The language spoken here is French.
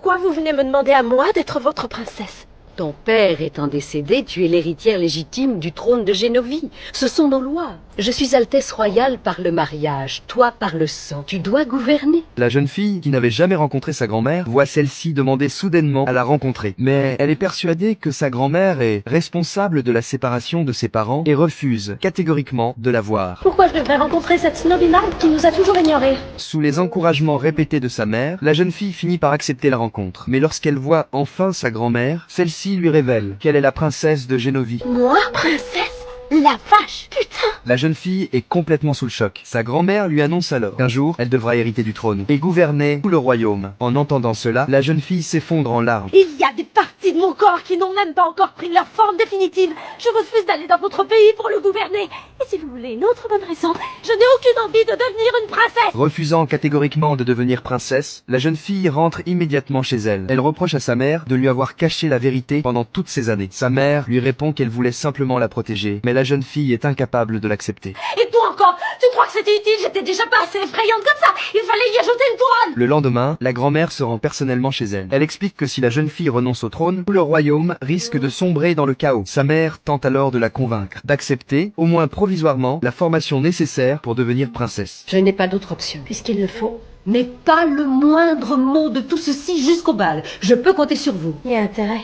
Pourquoi vous venez me demander à moi d'être votre princesse? Ton père étant décédé, tu es l'héritière légitime du trône de Génovie. Ce sont nos lois. Je suis Altesse royale par le mariage, toi par le sang. Tu dois gouverner. La jeune fille, qui n'avait jamais rencontré sa grand-mère, voit celle-ci demander soudainement à la rencontrer. Mais elle est persuadée que sa grand-mère est responsable de la séparation de ses parents et refuse catégoriquement de la voir. Pourquoi je devrais rencontrer cette snobinade qui nous a toujours ignorés? Sous les encouragements répétés de sa mère, la jeune fille finit par accepter la rencontre. Mais lorsqu'elle voit enfin sa grand-mère, celle-ci lui révèle qu'elle est la princesse de Génovie. Moi, princesse? La vache, putain! La jeune fille est complètement sous le choc. Sa grand-mère lui annonce alors qu'un jour, elle devra hériter du trône et gouverner tout le royaume. En entendant cela, la jeune fille s'effondre en larmes. Il y a des parties de mon corps qui n'ont même pas encore pris leur forme définitive. Je refuse d'aller dans votre pays pour le gouverner. Et si vous voulez une autre bonne raison, je n'ai aucune envie de devenir une princesse. Refusant catégoriquement de devenir princesse, la jeune fille rentre immédiatement chez elle. Elle reproche à sa mère de lui avoir caché la vérité pendant toutes ces années. Sa mère lui répond qu'elle voulait simplement la protéger, mais la jeune fille est incapable de l'accepter. Et toi encore, tu crois que c'était utile? J'étais déjà pas assez effrayante comme ça. Il fallait y ajouter une couronne. Le lendemain, la grand-mère se rend personnellement chez elle. Elle explique que si la jeune fille renonce au trône, tout le royaume risque de sombrer dans le chaos. Sa mère tente alors de la convaincre d'accepter, au moins provisoirement, la formation nécessaire pour devenir princesse. Je n'ai pas d'autre option. Puisqu'il le faut. Mais pas le moindre mot de tout ceci jusqu'au bal. Je peux compter sur vous. Il y a intérêt.